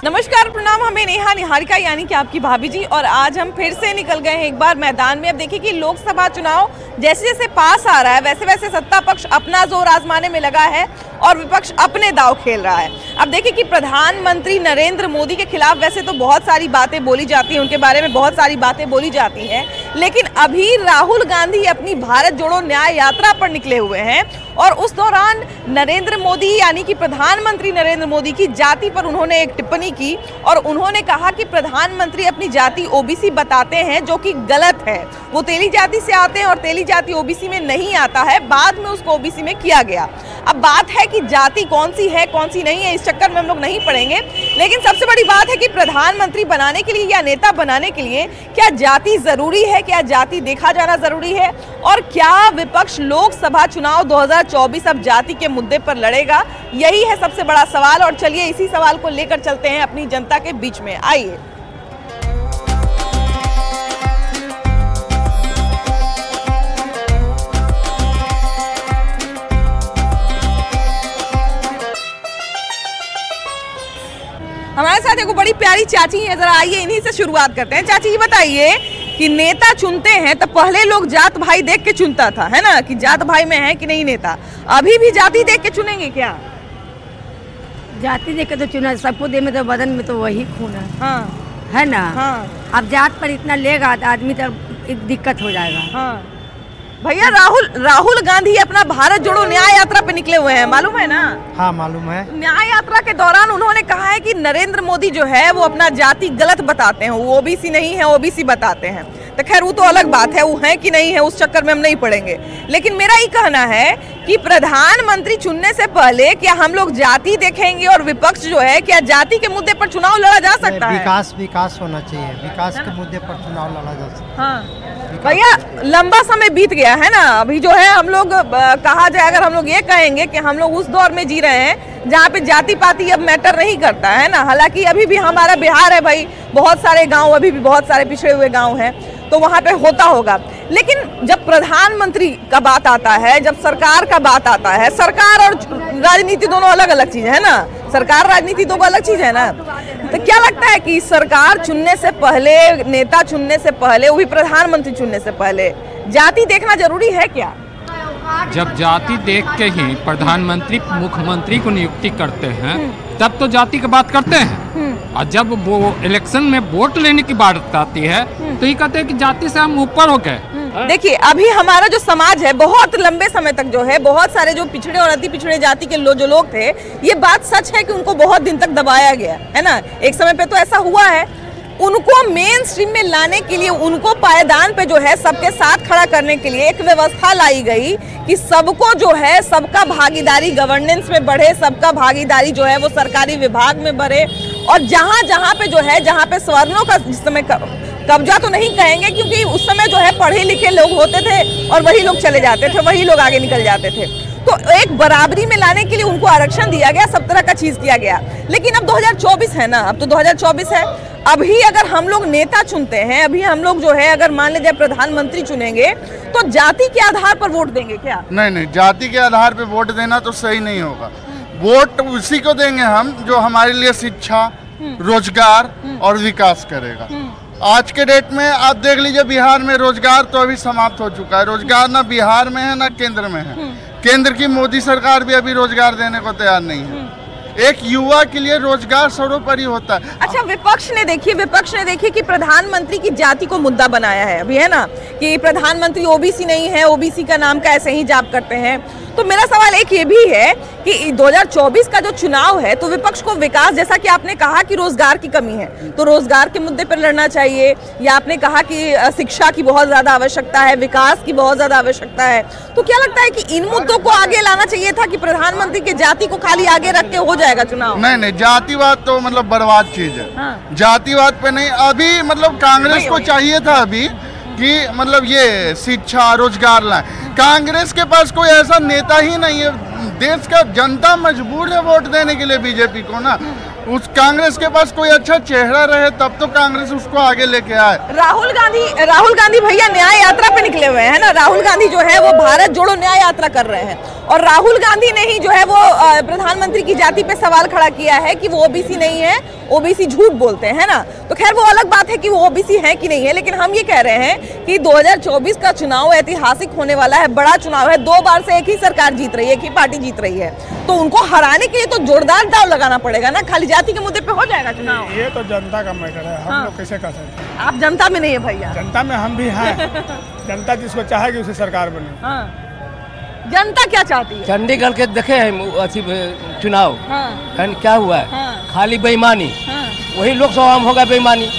नमस्कार, प्रणाम। हमें नेहा निहारिका यानी कि आपकी भाभी जी, और आज हम फिर से निकल गए हैं एक बार मैदान में। अब देखिए कि लोकसभा चुनाव जैसे जैसे पास आ रहा है वैसे वैसे सत्ता पक्ष अपना जोर आजमाने में लगा है और विपक्ष अपने दांव खेल रहा है। अब देखिए कि प्रधानमंत्री नरेंद्र मोदी के खिलाफ वैसे तो बहुत सारी बातें बोली जाती हैं, उनके बारे में बहुत सारी बातें बोली जाती हैं, लेकिन अभी राहुल गांधी अपनी भारत जोड़ो न्याय यात्रा पर निकले हुए हैं और उस दौरान नरेंद्र मोदी यानी कि प्रधानमंत्री नरेंद्र मोदी की जाति पर उन्होंने एक टिप्पणी की और उन्होंने कहा कि प्रधानमंत्री अपनी जाति ओबीसी बताते हैं, जो कि गलत है। वो तेली जाति से आते हैं और तेली जाति ओबीसी में नहीं आता है, बाद में उसको ओबीसी में किया गया। अब बात है कि जाति कौन सी है कौन सी नहीं है, इस चक्कर में हम लोग नहीं पड़ेंगे, लेकिन सबसे बड़ी बात है कि प्रधानमंत्री बनाने के लिए या नेता बनाने के लिए क्या जाति जरूरी है, क्या जाति देखा जाना जरूरी है, और क्या विपक्ष लोकसभा चुनाव 2024 अब जाति के मुद्दे पर लड़ेगा? यही है सबसे बड़ा सवाल। और चलिए इसी सवाल को लेकर चलते हैं अपनी जनता के बीच में। आइए। हमारे साथ एक बड़ी प्यारी चाची है, जरा आइए इन्हीं से शुरुआत करते हैं। चाची, ये बताइए कि नेता चुनते हैं तो पहले लोग जात भाई देख के चुनता था, है ना, कि जात भाई में है कि नहीं नेता। अभी भी जाति देख के चुनेंगे क्या? जाति देख के तो चुना, सबको दे में तो बदन में तो वही खून है। हाँ। है ना। हाँ। अब जात पर इतना लेगा तो आदमी तो दिक्कत हो जाएगा। हाँ। भैया, राहुल गांधी अपना भारत जोड़ो न्याय यात्रा पे निकले हुए हैं, मालूम है ना? हाँ, मालूम है। न्याय यात्रा के दौरान उन्होंने कहा है कि नरेंद्र मोदी जो है वो अपना जाति गलत बताते हैं, वो ओबीसी नहीं है, ओबीसी बताते हैं। तो खैर वो तो अलग बात है, वो है कि नहीं है उस चक्कर में हम नहीं पड़ेंगे, लेकिन मेरा ये कहना है कि प्रधानमंत्री चुनने से पहले क्या हम लोग जाति देखेंगे और विपक्ष जो है क्या जाति के मुद्दे पर चुनाव लड़ा जा सकता है? विकास होना चाहिए, विकास के मुद्दे पर चुनाव लड़ा जा सकता है। हाँ भैया, लंबा समय बीत गया है ना, अभी जो है हम लोग कहा जाए, अगर हम लोग ये कहेंगे कि हम लोग उस दौर में जी रहे हैं जहाँ पे जाति पाति अब मैटर नहीं करता है ना। हालांकि अभी भी हमारा बिहार है भाई, बहुत सारे गांव अभी भी बहुत सारे पिछड़े हुए गांव हैं, तो वहाँ पे होता होगा, लेकिन जब प्रधानमंत्री का बात आता है, जब सरकार का बात आता है, सरकार और राजनीति दोनों अलग अलग चीज है ना, सरकार राजनीति दो अलग चीज है ना। तो क्या लगता है कि सरकार चुनने से पहले, नेता चुनने से पहले, वो भी प्रधानमंत्री चुनने से पहले जाति देखना जरूरी है क्या? जब जाति देख के ही प्रधानमंत्री मुख्यमंत्री को नियुक्ति करते हैं तब तो जाति की बात करते हैं, और जब वो इलेक्शन में वोट लेने की बात आती है तो ये कहते हैं कि जाति से हम ऊपर हो गए। देखिए, अभी हमारा जो समाज है बहुत लंबे समय तक जो है, बहुत सारे जो पिछड़े और अति पिछड़े जाति के जो लोग थे, ये बात सच है कि उनको बहुत दिन तक दबाया गया है ना। एक समय पे तो ऐसा हुआ है, उनको मेन स्ट्रीम में लाने के लिए, उनको पायदान पे जो है सबके साथ खड़ा करने के लिए एक व्यवस्था लाई गई कि सबको जो है, सबका भागीदारी गवर्नेंस में बढ़े, सबका भागीदारी जो है वो सरकारी विभाग में बढ़े, और जहाँ जहाँ पे जो है, जहाँ पे सवर्णों का जिस समय कब्जा तो नहीं कहेंगे, क्योंकि उस समय जो है पढ़े लिखे लोग होते थे और वही लोग चले जाते थे, वही लोग आगे निकल जाते थे, तो एक बराबरी में लाने के लिए उनको आरक्षण दिया गया, सब तरह का चीज किया गया। लेकिन अब 2024 है ना, अब तो 2024 है, अभी अगर हम लोग नेता चुनते हैं, अभी हम लोग जो है अगर मान लीजिए प्रधानमंत्री चुनेंगे तो जाति के आधार पर वोट देंगे क्या? नहीं, जाति के आधार पर वोट देना तो सही नहीं होगा। वोट उसी को देंगे हम जो हमारे लिए शिक्षा, रोजगार और विकास करेगा। आज के डेट में आप देख लीजिए, बिहार में रोजगार तो अभी समाप्त हो चुका है। रोजगार ना बिहार में है ना केंद्र में है। केंद्र की मोदी सरकार भी अभी रोजगार देने को तैयार नहीं है। एक युवा के लिए रोजगार सर्वोपरि होता है। अच्छा, विपक्ष ने देखिए कि प्रधानमंत्री की जाति को मुद्दा बनाया है अभी, है ना, कि प्रधानमंत्री ओबीसी नहीं है, ओबीसी का नाम का ऐसे ही जाप करते हैं। तो मेरा सवाल एक ये भी है कि 2024 का जो चुनाव है, तो विपक्ष को विकास, जैसा कि आपने कहा कि रोजगार की कमी है, तो रोजगार के मुद्दे पर लड़ना चाहिए, या आपने कहा कि शिक्षा की बहुत ज्यादा आवश्यकता है, विकास की बहुत ज्यादा आवश्यकता है, तो क्या लगता है कि इन मुद्दों को आगे लाना चाहिए था कि प्रधानमंत्री की जाति को खाली आगे रख के हो जाएगा चुनाव? नहीं, जातिवाद तो मतलब बर्बाद चीज है। हाँ। जातिवाद पे नहीं, अभी मतलब कांग्रेस को चाहिए था अभी कि मतलब ये शिक्षा, रोजगार लाए। कांग्रेस के पास कोई ऐसा नेता ही नहीं है। देश का जनता मजबूर है वोट देने के लिए बीजेपी को ना। उस कांग्रेस के पास कोई अच्छा चेहरा रहे तब तो कांग्रेस उसको आगे लेके आए। राहुल गांधी भैया न्याय यात्रा पे निकले हुए हैं ना। राहुल गांधी जो है वो भारत जोड़ो न्याय यात्रा कर रहे हैं और राहुल गांधी ने ही जो है वो प्रधानमंत्री की जाति पे सवाल खड़ा किया है कि वो ओबीसी नहीं है, ओबीसी झूठ बोलते हैं ना। तो खैर वो अलग बात है कि वो ओबीसी है कि नहीं है, लेकिन हम ये कह रहे हैं कि 2024 का चुनाव ऐतिहासिक होने वाला है, बड़ा चुनाव है। 2 बार से एक ही सरकार जीत रही है, एक ही पार्टी जीत रही है, तो उनको हराने के लिए तो जोरदार दाव लगाना पड़ेगा ना। खाली जाति के मुद्दे पे हो जाएगा चुनाव? ये तो जनता का मैटर है, हम लोग कैसे कर सकते हैं। आप जनता में नहीं है भैया? जनता में हम भी हैं। जनता जिसको चाहेगी उसे सरकार बने। हाँ। जनता क्या चाहती है? चंडीगढ़ के देखे हैं चुनाव, क्या हुआ है? खाली बेईमानी, वही लोकसभा में होगा बेईमानी।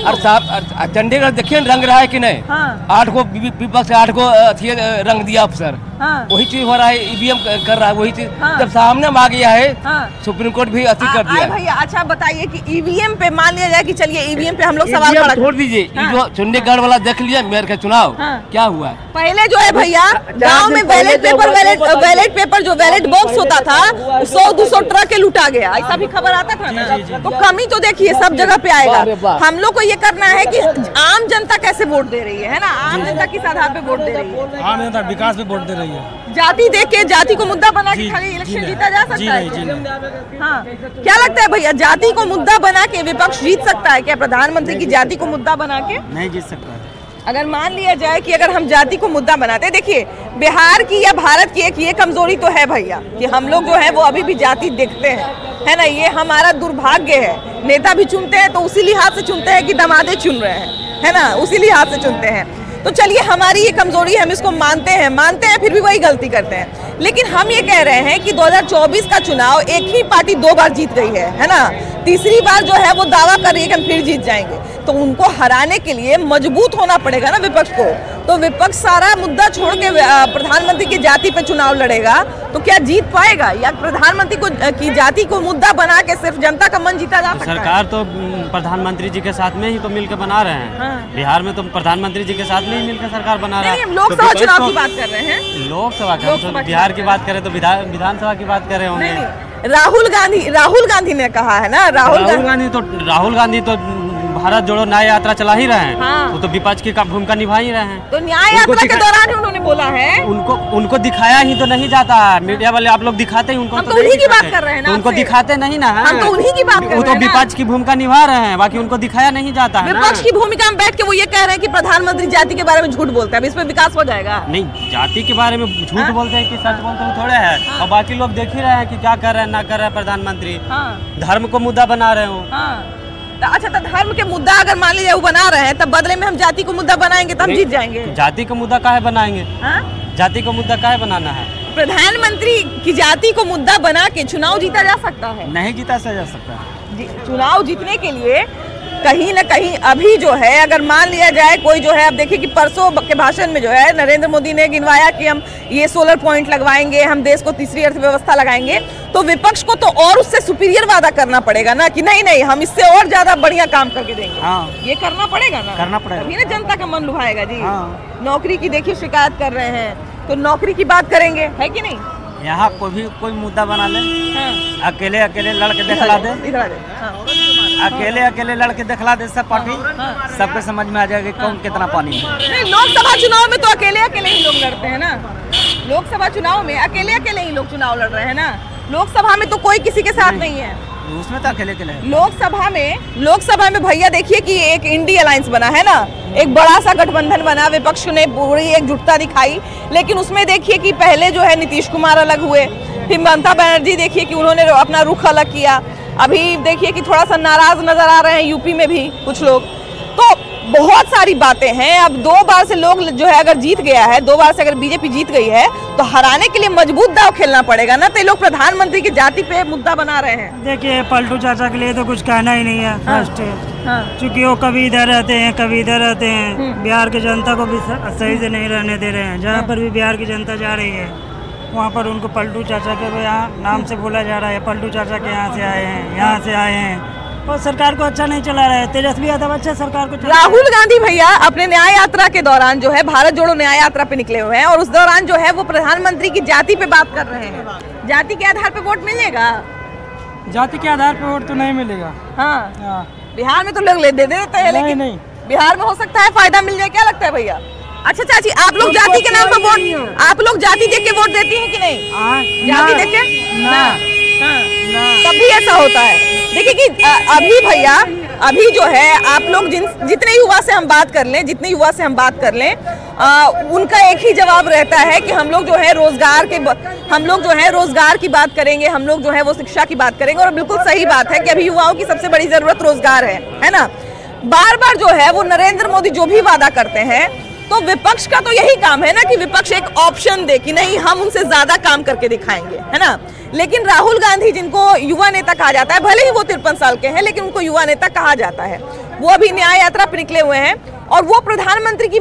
और साहब चंडीगढ़ देखिए रंग रहा है कि नहीं? 8 को विपक्ष से 8 को रंग दिया अफसर, वही चीज हो रहा है। ईवीएम कर रहा है वही चीज, जब सामने में आ गया है सुप्रीम कोर्ट भी अति कर दिया। भैया अच्छा बताइए कि ईवीएम पे मान लिया जाए कि चलिए ईवीएम पे हम लोग सवाल खड़ा छोड़ दीजिए, जो चंडीगढ़ वाला देख लिया मेयर का चुनाव क्या हुआ है। पहले जो है भैया गांव में बैलेट पेपर जो बैलेट बॉक्स होता था 100-200 ट्रक के लूटा गया, ऐसा भी खबर आता था ना। तो कमी तो देखिए सब जगह पे आएगा। हम लोग को ये करना है कि आम जनता कैसे वोट दे रही है ना, आम जनता किस आधार पे वोट दे रही है? आम जनता विकास पे वोट दे रही है। जाति देख के, जाति को मुद्दा बना के खाली इलेक्शन जीता जा सकता है? हाँ, क्या लगता है भैया जाति को मुद्दा बना के विपक्ष जीत सकता है क्या? प्रधानमंत्री की जाति को मुद्दा बना के नहीं जीत सकता है। अगर मान लिया जाए कि अगर हम जाति को मुद्दा बनाते, देखिए बिहार की या भारत की एक ये कमजोरी तो है भैया कि हम लोग जो है वो अभी भी जाति देखते हैं, है ना। ये हमारा दुर्भाग्य है। नेता भी चुनते हैं तो उसी लिहाज से चुनते हैं कि दमादे चुन रहे हैं, है ना, उसी लिहाज से चुनते हैं। तो चलिए हमारी ये कमजोरी है, हम इसको मानते हैं, फिर भी वही गलती करते हैं। लेकिन हम ये कह रहे हैं कि 2024 का चुनाव एक ही पार्टी 2 बार जीत गई है ना। तीसरी बार जो है वो दावा कर रही है कि हम फिर जीत जाएंगे, तो उनको हराने के लिए मजबूत होना पड़ेगा ना विपक्ष को। तो विपक्ष सारा मुद्दा छोड़ के प्रधानमंत्री की जाति पे चुनाव लड़ेगा तो क्या जीत पाएगा? या प्रधानमंत्री को की जाति को मुद्दा बना के सिर्फ जनता का मन जीता जा सकता है? सरकार तो प्रधानमंत्री जी के साथ में ही तो मिलकर बना रहे हैं। बिहार में तो प्रधानमंत्री जी के साथ में ही मिलकर सरकार बना रहा है। लोकसभा चुनाव की बात कर रहे हैं। लोकसभा का बिहार की बात करें तो विधानसभा की बात कर रहे होंगे। राहुल गांधी ने कहा है ना, राहुल गांधी तो भारत जोड़ो न्याय यात्रा चला ही रहे हैं। वो तो विपक्ष की भूमिका निभा ही रहे हैं। तो न्याय यात्रा के दौरान ही उन्होंने बोला है, उनको दिखाया ही तो नहीं जाता है। मीडिया वाले आप लोग दिखाते ही उनको, हम तो उन्हीं की बात कर रहे हैं ना, उनको दिखाते नहीं ना है। हम तो उन्हीं की बात कर रहे हैं। वो तो विपक्ष की भूमिका निभा रहे हैं, बाकी उनको दिखाया नहीं जाता है। विपक्ष की भूमिका में बैठ के वो ये कह रहे हैं कि प्रधानमंत्री जाति के बारे में झूठ बोलते हैं, इस पे विकास हो जाएगा। नहीं, जाति के बारे में झूठ बोलते हैं कि सच बोलते हैं थोड़े है। और बाकी लोग देख ही रहे हैं कि क्या कर रहे हैं ना कर रहे हैं प्रधानमंत्री। धर्म को मुद्दा बना रहे हो। अच्छा, तो धर्म के मुद्दा अगर मान लीजिए वो बना रहे हैं, तब बदले में हम जाति को मुद्दा बनाएंगे तो हम जीत जाएंगे। जाति को मुद्दा काहे बनाएंगे? जाति को मुद्दा काहे बनाना है? प्रधानमंत्री की जाति को मुद्दा बना के चुनाव जीता जा सकता है? नहीं जीता जा सकता। चुनाव जीतने के लिए कहीं न कहीं अभी जो है, अगर मान लिया जाए कोई जो है, अब देखिए कि परसों के भाषण में जो है नरेंद्र मोदी ने गिनवाया कि हम ये सोलर पॉइंट लगवाएंगे, हम देश को तीसरी अर्थव्यवस्था लगाएंगे, तो विपक्ष को तो और उससे सुपीरियर वादा करना पड़ेगा ना कि नहीं हम इससे और ज्यादा बढ़िया काम करके देंगे। ये करना पड़ेगा ना, करना पड़ेगा, तभी ना जनता का मन लुभाएगा जी। नौकरी की देखिए शिकायत कर रहे हैं, तो नौकरी की बात करेंगे, है कि नहीं? यहाँ कोई मुद्दा बना ले, अकेले लड़के दिखला दे, अकेले लड़के दिखला दे सब पार्टी, सबके समझ में आ जाएगा कौन कितना पानी है। नहीं, लोकसभा चुनाव में तो अकेले ही लोग लड़ते हैं ना। लोकसभा चुनाव में अकेले ही लोग चुनाव लड़ रहे हैं ना। लोकसभा में तो कोई किसी के साथ नहीं है, उसमें तो अकेले लोकसभा में भैया देखिए कि एक इंडी अलायंस बना है ना, एक बड़ा सा गठबंधन बना, विपक्ष ने पूरी एकजुटता दिखाई। लेकिन उसमें देखिए कि पहले जो है नीतीश कुमार अलग हुए, फिर ममता बनर्जी देखिए कि उन्होंने अपना रुख अलग किया। अभी देखिए कि थोड़ा सा नाराज नजर आ रहे हैं यूपी में भी कुछ लोग। तो बहुत सारी बातें हैं। अब 2 बार से लोग जो है अगर जीत गया है, 2 बार से अगर बीजेपी जीत गई है, तो हराने के लिए मजबूत दाव खेलना पड़ेगा ना। तो ये लोग प्रधानमंत्री की जाति पे मुद्दा बना रहे हैं। देखिए पलटू चाचा के लिए तो कुछ कहना ही नहीं है। फर्स्ट चूँकि वो कभी इधर रहते हैं कभी इधर रहते हैं, बिहार की जनता को भी सही से नहीं रहने दे रहे हैं। जहाँ पर भी बिहार की जनता जा रही है वहाँ पर उनको पलटू चाचा के यहाँ नाम से बोला जा रहा है। पलटू चाचा के यहाँ से आए हैं, यहाँ से आए हैं, और सरकार को अच्छा नहीं चला रहा है। तेजस्वी यादव अच्छा सरकार को राहुल गांधी भैया अपने न्याय यात्रा के दौरान जो है भारत जोड़ो न्याय यात्रा पे निकले हुए हैं, और उस दौरान जो है वो प्रधानमंत्री की जाति पे बात कर रहे हैं। जाति के आधार पे वोट मिलेगा? जाति के आधार पर वोट तो नहीं मिलेगा। हाँ, बिहार में तो लोग दे देते हैं, लेकिन नहीं। बिहार में हो सकता है फायदा मिल जाए, क्या लगता है भैया? अच्छा चाची, आप लोग जाति के नाम पर वोट, आप लोग जाति देख के वोट देती हैं कि नहीं? जाति देख के ना, कभी ऐसा होता है। देखिए कि अभी भैया, अभी जो है आप लोग जितने युवा से हम बात कर लें, उनका एक ही जवाब रहता है कि हम लोग जो है रोजगार की बात करेंगे, हम लोग जो है वो शिक्षा की बात करेंगे। और बिल्कुल सही बात है कि अभी युवाओं की सबसे बड़ी जरूरत रोजगार है ना। बार बार जो है वो नरेंद्र मोदी जो भी वादा करते हैं, तो विपक्ष का तो यही काम है ना कि विपक्ष एक ऑप्शन दे कि नहीं, हम उनसे ज्यादा काम करके दिखाएंगे, है ना। लेकिन राहुल गांधी, जिनको युवा नेता कहा जाता है, भले ही वो 53 साल के हैं, लेकिन उनको युवा नेता कहा जाता है, वो अभी न्याय यात्रा पर निकले हुए हैं और वो प्रधानमंत्री की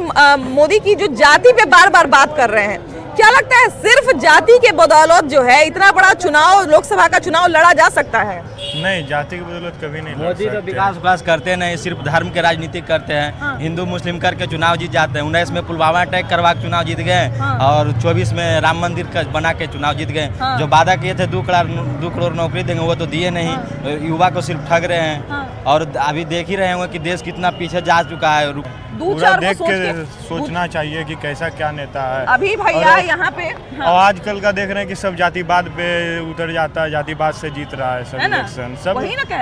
मोदी की जो जाति पे बार बार बात कर रहे हैं। क्या लगता है सिर्फ जाति के बदौलत जो है इतना बड़ा चुनाव, लोकसभा का चुनाव लड़ा जा सकता है? नहीं, जाति की बदौलत कभी नहीं। मोदी तो विकास करते नहीं, सिर्फ धर्म के राजनीति करते हैं। हाँ। हिंदू मुस्लिम करके चुनाव जीत जाते हैं। 19 में पुलवामा अटैक करवा के चुनाव जीत गए। हाँ। और 24 में राम मंदिर का बना के चुनाव जीत गए। हाँ। जो वादा किए थे 2 करोड़ नौकरी देंगे, वो तो दिए नहीं। हाँ। युवा को सिर्फ ठग रहे हैं। हाँ। और अभी देख ही रहे होंगे कि देश कितना पीछे जा चुका है। पूरा देख के सोचना चाहिए कि कैसा क्या नेता है। अभी भैया यहाँ पे और आजकल का देख रहे हैं कि सब जातिवाद पे उतर जाता है, जातिवाद से जीत रहा है सब इलेक्शन। सब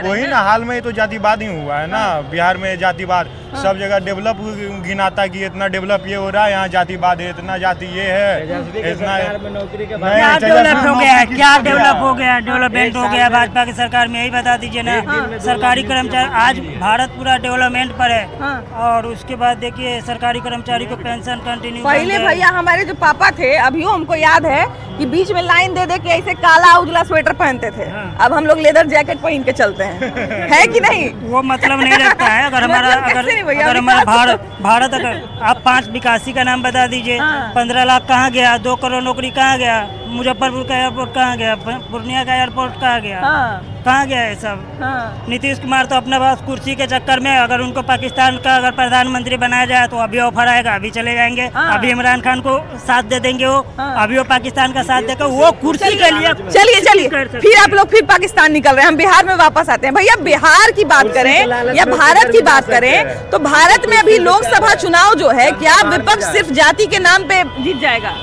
वही ना, हाल में ही तो जातिवाद ही हुआ है ना। बिहार में जातिवाद सब जगह डेवलप गिनाता कि इतना डेवलप ये हो रहा है, यहाँ जातिवाद है, इतना जाति ये है, इतना क्या डेवलप हो गया, क्या डेवलप हो गया, डेवलपमेंट हो गया भाजपा की सरकार में, यही बता दीजिए ना। सरकारी कर्मचारी, आज भारत पूरा डेवलपमेंट पर है। और उसके बाद देखिए सरकारी कर्मचारी को पेंशन कंटिन्यू। पहले भैया हमारे जो पापा थे, अभी हमको याद है कि बीच में लाइन दे के ऐसे काला उजला स्वेटर पहनते थे। अब हम लोग लेदर जैकेट पहन के चलते हैं, है कि नहीं? वो मतलब नहीं रखता है। अगर हमारा भारत अगर आप 5 विकासी का नाम बता दीजिए। 15 लाख कहाँ गया, 2 करोड़ नौकरी कहाँ गया, मुजफ्फरपुर का एयरपोर्ट कहाँ गया, पूर्णिया का एयरपोर्ट कहाँ गया, कहाँ गया है सब। नीतीश कुमार तो अपने पास कुर्सी के चक्कर में, अगर उनको पाकिस्तान का अगर प्रधानमंत्री बनाया जाए तो अभी ऑफर आएगा, अभी चले जाएंगे। अभी इमरान खान को साथ दे देंगे वो, अभी वो पाकिस्तान का साथ देकर वो कुर्सी के लिए। चलिए फिर आप लोग फिर पाकिस्तान निकल रहे हैं, हम बिहार में वापस आते हैं। भैया बिहार की बात करें या भारत की बात करें, तो भारत में अभी लोकसभा चुनाव जो है, क्या विपक्ष सिर्फ जाति के नाम पे जीत जाएगा?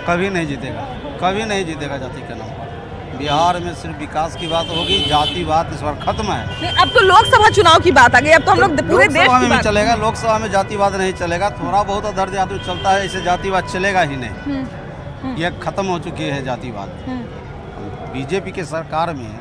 कभी नहीं जीतेगा, कभी नहीं जीतेगा जाति के नाम पर। बिहार में सिर्फ विकास की बात होगी, जातिवाद इस बार खत्म है। नहीं, अब तो लोकसभा चुनाव की बात आ गई, अब तो हम लोग पूरे देश की बात चलेगा। लोकसभा में जातिवाद नहीं चलेगा, थोड़ा बहुत दर्ज आदमी चलता है, इसे जातिवाद चलेगा ही नहीं। ये खत्म हो चुकी है जातिवाद। बीजेपी के सरकार में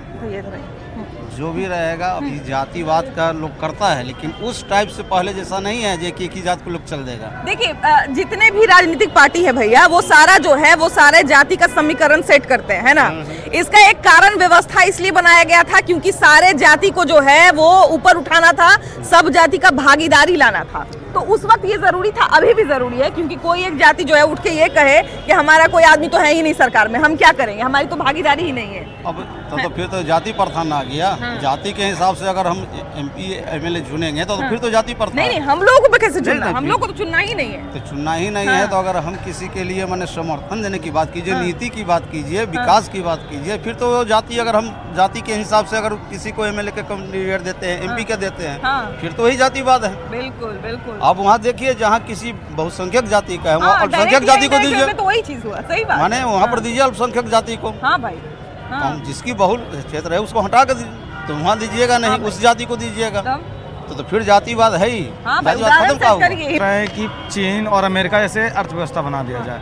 जो भी रहेगा, अभी जातिवाद का लोग करता है, लेकिन उस टाइप से पहले जैसा नहीं है जो एक ही जात को लोग चल देगा। देखिए जितने भी राजनीतिक पार्टी है भैया, वो सारा जो है वो सारे जाति का समीकरण सेट करते हैं, है ना। इसका एक कारण व्यवस्था इसलिए बनाया गया था क्योंकि सारे जाति को जो है वो ऊपर उठाना था, सब जाति का भागीदारी लाना था। तो उस वक्त ये जरूरी था, अभी भी जरूरी है, क्योंकि कोई एक जाति जो है उठ के ये कहे कि हमारा कोई आदमी तो है ही नहीं सरकार में, हम क्या करेंगे, हमारी तो भागीदारी ही नहीं है। अब तो फिर तो जाति प्रथा आ गया। जाति के हिसाब से अगर हम MP MLA चुनेंगे तो फिर तो जाति प्रथा। नहीं, हम लोगों को कैसे चुनना, हम लोग को तो चुनना ही नहीं है। तो चुनना ही नहीं है, तो अगर हम किसी के लिए मैंने समर्थन देने की बात कीजिए, नीति की बात कीजिए, विकास की बात कीजिए, फिर तो जाति, अगर हम जाति के हिसाब से अगर किसी को MLA के कैंडिडेट देते हैं, MP के देते हैं, फिर तो वही जातिवाद है। बिल्कुल बिल्कुल। आप वहाँ देखिए जहाँ किसी बहुसंख्यक जाति का है, वहाँ अल्पसंख्यक जाति को दीजिए, तो वही चीज हुआ, सही बात। माने वहाँ पर दीजिए अल्पसंख्यक जाति को। हाँ भाई, जिसकी बहुल क्षेत्र है उसको हटा कर तो वहाँ दीजिएगा नहीं, उस जाति को दीजिएगा, तो फिर जातिवाद है ही। खत्म का हुआ है कि चीन और अमेरिका जैसे अर्थव्यवस्था बना दिया जाए।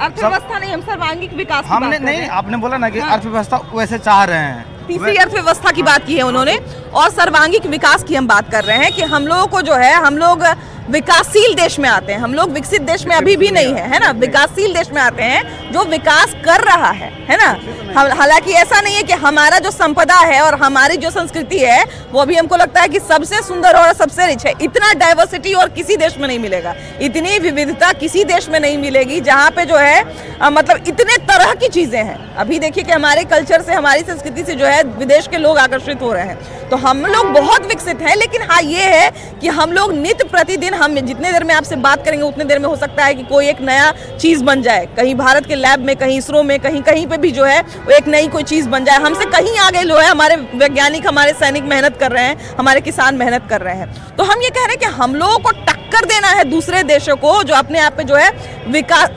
अर्थव्यवस्था नहीं, हम सर्वांगीण विकास की हमने नहीं, आपने बोला ना कि अर्थव्यवस्था वैसे चाह रहे हैं। तीसरी अर्थव्यवस्था की बात की है उन्होंने, और सर्वांगीण विकास की हम बात कर रहे हैं कि हम लोगों को जो है, हम लोग विकासशील देश में आते हैं, हम लोग विकसित देश में अभी भी नहीं है, है ना। विकासशील देश में आते हैं जो विकास कर रहा है ना। हालांकि ऐसा नहीं है कि हमारा जो संपदा है और हमारी जो संस्कृति है वो भी हमको लगता है कि सबसे सुंदर और सबसे रिच है। इतना डाइवर्सिटी और किसी देश में नहीं मिलेगा, इतनी विविधता किसी देश में नहीं मिलेगी जहाँ पे जो है मतलब इतने तरह की चीजें हैं। अभी देखिए कि हमारे कल्चर से, हमारी संस्कृति से जो है विदेश के लोग आकर्षित हो रहे हैं। तो हम लोग बहुत विकसित हैं, लेकिन हाँ ये है कि हम लोग नित्य प्रतिदिन लेकिन हम जितने देर में आपसे बात करेंगे उतने देर में हो सकता है कि कोई एक नया चीज़ बन जाए, कहीं भारत के लैब में, कहीं इसरो में, कहीं कहीं पे भी जो है वो एक नई कोई चीज़ बन जाए। हमसे कहीं आगे जो है हमारे वैज्ञानिक, हमारे सैनिक मेहनत कर रहे हैं, हमारे किसान मेहनत कर रहे हैं। तो हम ये कह रहे हैं कि हम लोगों को टक्कर देना है दूसरे देशों को जो अपने आप में जो है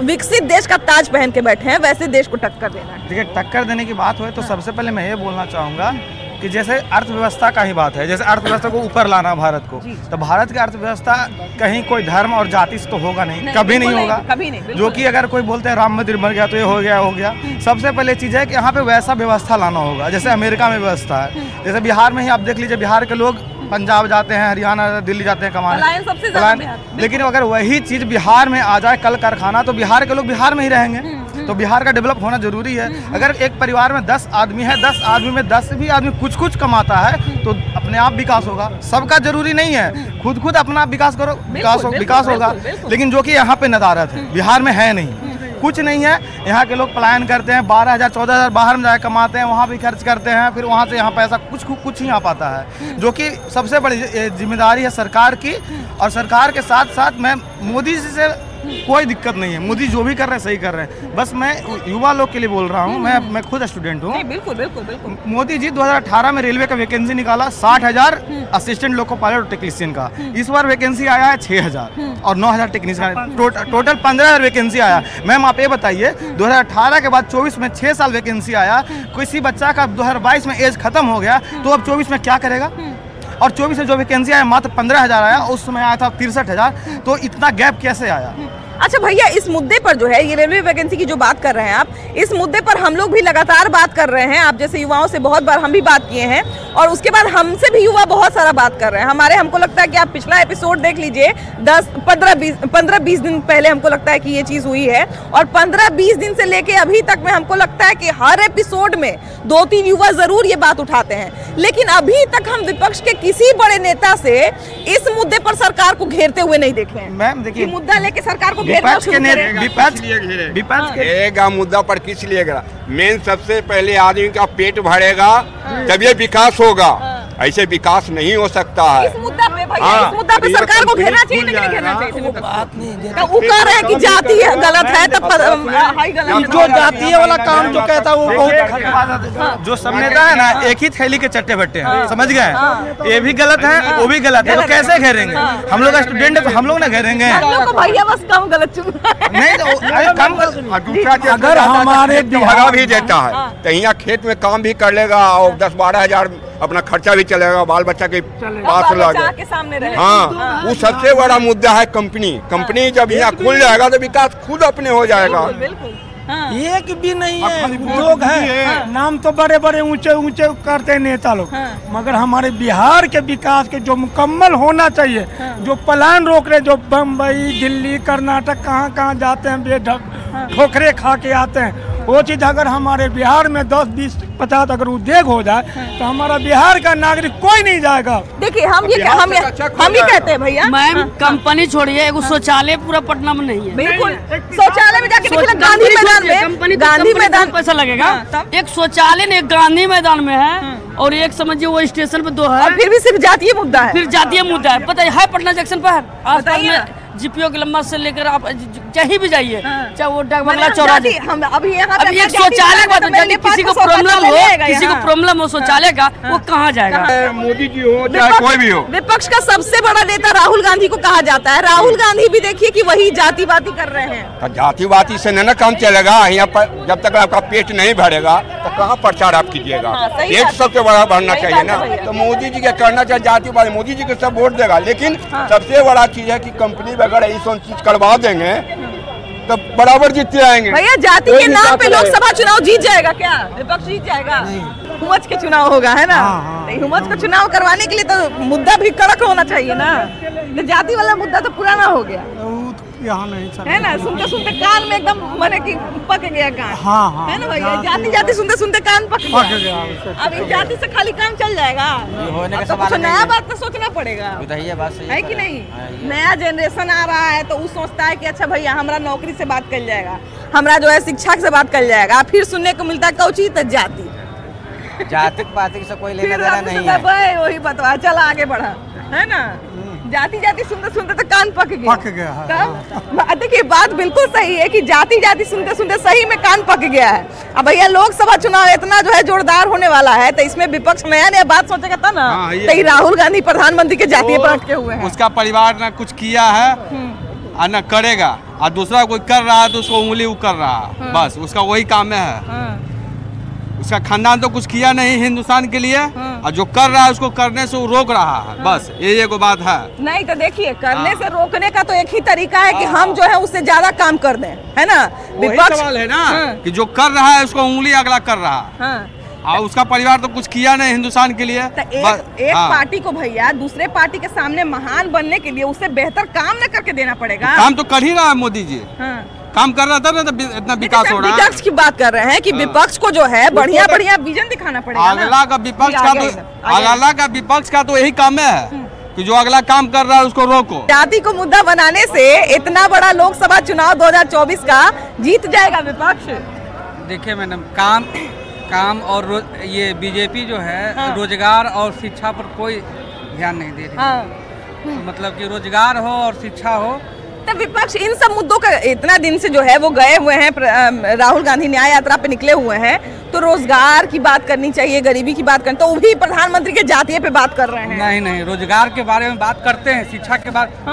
विकसित देश का ताज पहन के बैठे हैं, वैसे देश को टक्कर देना है। देखिए, टक्कर देने की बात हो तो सबसे पहले मैं ये बोलना चाहूँगा कि जैसे अर्थव्यवस्था का ही बात है, जैसे अर्थव्यवस्था को ऊपर लाना भारत को, तो भारत की अर्थव्यवस्था कहीं कोई धर्म और जाति से तो होगा नहीं, कभी नहीं होगा। कभी नहीं, जो कि अगर कोई बोलते हैं राम मंदिर बन गया तो ये हो गया। सबसे पहले चीज़ है कि यहाँ पे वैसा व्यवस्था लाना होगा जैसे अमेरिका में व्यवस्था है। जैसे बिहार में ही आप देख लीजिए, बिहार के लोग पंजाब जाते हैं, हरियाणा, दिल्ली जाते हैं कमाने, लेकिन अगर वही चीज़ बिहार में आ जाए कल कारखाना, तो बिहार के लोग बिहार में ही रहेंगे। तो बिहार का डेवलप होना जरूरी है। अगर एक परिवार में 10 आदमी है, 10 आदमी में 10 भी आदमी कुछ कमाता है तो अपने आप विकास होगा। सबका जरूरी नहीं है, खुद अपना विकास करो, विकास होगा। लेकिन जो कि यहाँ पे नदारत है, बिहार में है नहीं, कुछ नहीं है। यहाँ के लोग पलायन करते हैं, 12,000 14,000 बाहर में जाकर कमाते हैं, वहाँ भी खर्च करते हैं, फिर वहाँ से यहाँ पैसा कुछ ही आ पाता है, जो कि सबसे बड़ी जिम्मेदारी है सरकार की। और सरकार के साथ साथ मैं मोदी जी से कोई दिक्कत नहीं है, मोदी जो भी कर रहे हैं सही कर रहे हैं। बस मैं युवा लोग के लिए बोल रहा हूँ, मैं खुद स्टूडेंट हूँ। बिल्कुल। मोदी जी 2018 में रेलवे का वैकेंसी निकाला 60,000 असिस्टेंट लोको पायलट और टेक्नीशियन का। इस बार वैकेंसी आया है 6,000 और 9,000 टेक्नीशियन, टोटल 15,000 वैकेंसी आया। मैम आप ये बताइए, 2018 के बाद 24 में 6 साल वैकेंसी आया, किसी बच्चा का 2022 में एज खत्म हो गया तो अब 24 में क्या करेगा? और 24 में जो वैकेंसी आया मात्र 15,000 आया, उस समय आया था 63,000, तो इतना गैप कैसे आया? अच्छा भैया, इस मुद्दे पर जो है ये रेलवे वैकेंसी की जो बात कर रहे हैं आप, इस मुद्दे पर हम लोग भी लगातार बात कर रहे हैं। आप जैसे युवाओं से बहुत बार हम भी बात किए हैं और उसके बाद हमसे भी युवा बहुत सारा बात कर रहे हैं। हमको लगता है कि आप पिछला एपिसोड देख लीजिए, 15-20 दिन पहले हमको लगता है कि ये चीज़ हुई है, और 15-20 दिन से लेके अभी तक में हमको लगता है कि हर एपिसोड में 2-3 युवा जरूर ये बात उठाते हैं। लेकिन अभी तक हम विपक्ष के किसी बड़े नेता से इस मुद्दे पर सरकार को घेरते हुए नहीं देखे हैं। मैम देखिए, मुद्दा लेके सरकार को विपक्ष के मुद्दा पर किस लिए गिरा? मेन सबसे पहले आदमी का पेट भरेगा तभी विकास होगा, ऐसे विकास नहीं हो सकता है। इस मुद्दा पे भैया, इस मुद्दा पे सरकार को घेरना चाहिए नहीं घेरना चाहिए? बात नहीं, वो कह रहे हैं कि जाति गलत है, तब जो जातीय वाला काम जो कहता है वो बहुत, जो सब नेता है ना एक ही थैली के चट्टे बट्टे हैं, समझ गए? ये भी गलत है, वो भी गलत है, तो कैसे घेरेंगे? हम लोग स्टूडेंट है, हम लोग ना घेरेंगे। भैया बस कम गलत नहीं, कम अगर हमारे भगा भी देता है तो यहाँ खेत में काम भी कर लेगा और 10-12 हजार अपना खर्चा भी चलेगा, बाल बच्चा के पास लगे। हाँ, वो सबसे बड़ा मुद्दा है कंपनी जब यहाँ खुल जाएगा तो विकास खुद अपने हो जाएगा। एक भी नहीं है, उद्योग है, नाम तो बड़े बड़े ऊंचे करते हैं नेता लोग, मगर हमारे बिहार के विकास के जो मुकम्मल होना चाहिए, जो प्लान रोक रहे, जो बम्बई, दिल्ली, कर्नाटक कहाँ जाते हैं, बेढक ठोकरे खा के आते हैं, वो चीज़ अगर हमारे बिहार में 10, 20, 50 अगर उद्योग हो जाए तो हमारा बिहार का नागरिक कोई नहीं जाएगा। देखिए हम ये कहते हैं भैया, मैम कंपनी छोड़िए, एगो शौचालय पूरा पटना में नहीं है। बिल्कुल, शौचालय में जाके देखिए गांधी मैदान पैसा लगेगा। एक शौचालय ने गांधी मैदान में है और एक समझिए वो स्टेशन पे 2 है, और फिर भी सिर्फ जातीय मुद्दा है। फिर जातीय मुद्दा है, पता है पटना जंक्शन पर आसपास में जीपीओ के लंबा से लेकर आप कहीं भी जाइए, चाहे वो डाकबंगला चौराहे, अभी एक शौचालय का किसी को प्रॉब्लम हो शौचालय का, वो कहाँ जाएगा? मोदी जी हो चाहे कोई भी हो, विपक्ष का सबसे बड़ा नेता राहुल गांधी को कहा जाता है। राहुल गांधी भी देखिए कि वही जातिवादी कर रहे हैं। तो जातिवादी से न काम चलेगा। यहाँ पर जब तक आपका पेट नहीं भरेगा तो कहाँ प्रचार आप कीजिएगा? पेट सबसे बड़ा भरना चाहिए ना। तो मोदी जी के करना चाहिए जातिवादी, मोदी जी को सब वोट देगा, लेकिन सबसे बड़ा चीज है कि कंपनी अगर ऐसा चीज करवा देंगे तो बराबर जीतते आएंगे। भैया जाति के नाम पे लोकसभा चुनाव जीत जाएगा क्या? विपक्ष जीत जाएगा? हुमच के चुनाव होगा, है ना? हुमच का चुनाव करवाने के लिए तो मुद्दा भी कड़क होना चाहिए ना। तो जाति वाला मुद्दा तो पुराना हो गया, यहाँ नहीं है ना? सुनते सुनते कान में एकदम माने कि पक गया कान, है ना भैया? जाति सुनते सुनते कान पक गया। अब इस जाति से खाली काम चल जाएगा? तो कुछ नया बात तो सोचना पड़ेगा, है कि नहीं? नया जनरेशन आ रहा है तो वो सोचता है कि अच्छा भैया हमारा नौकरी से बात कर जाएगा, हमारा जो है शिक्षा से बात कर जाएगा। फिर सुनने को मिलता है कौची तो जाति पाति से कोई लेना देना नहीं है। वही बतवा, चल आगे बढ़ा, है ना? जाति जाति सुनते सुनते तो कान पक गया। पक गया है। देखिए बात बिल्कुल सही है कि जाति जाति सुनते सुनते सही में कान पक गया है। अब भैया लोकसभा चुनाव इतना जो है जोरदार होने वाला है, तो इसमें विपक्ष नया नया बात सोचेगा था ना। तो राहुल गांधी प्रधानमंत्री के जातीय पर अटके हुए हैं। उसका परिवार ना कुछ किया है और न करेगा, और दूसरा कोई कर रहा है तो उसको उंगली कर रहा है, बस उसका वही काम है। उसका खानदान तो कुछ किया नहीं हिंदुस्तान के लिए, और जो कर रहा है उसको करने से वो रोक रहा है, बस ये एक बात है। नहीं तो देखिए करने से रोकने का तो एक ही तरीका है कि हम जो है उससे ज्यादा काम कर दें, है ना। विपक्ष सवाल है ना कि जो कर रहा है उसको उंगली अगला कर रहा है, और उसका परिवार तो कुछ किया नहीं हिंदुस्तान के लिए। एक पार्टी को भैया दूसरे पार्टी के सामने महान बनने के लिए उससे बेहतर काम न करके देना पड़ेगा। काम तो कर ही रहा है मोदी जी, काम कर रहा था ना, तो इतना विकास हो रहा है। विपक्ष की बात कर रहे हैं कि विपक्ष को जो है बढ़िया बढ़िया विजन दिखाना पड़ेगा। अगला का विपक्ष का तो यही काम है कि जो अगला काम कर रहा है उसको रोको। जाति को मुद्दा बनाने से इतना बड़ा लोकसभा चुनाव 2024 का जीत जाएगा विपक्ष। देखिए मैडम, काम और ये बीजेपी जो है रोजगार और शिक्षा पर कोई ध्यान नहीं दे रही। मतलब कि रोजगार हो और शिक्षा हो, तो विपक्ष इन सब मुद्दों का इतना दिन से जो है वो गए हुए हैं, राहुल गांधी न्याय यात्रा पे निकले हुए हैं, तो रोजगार की बात करनी चाहिए, गरीबी की बात करनी, तो वो भी प्रधानमंत्री के जातीय पे बात कर रहे हैं। नहीं, रोजगार के बारे में बात करते हैं, शिक्षा के बारे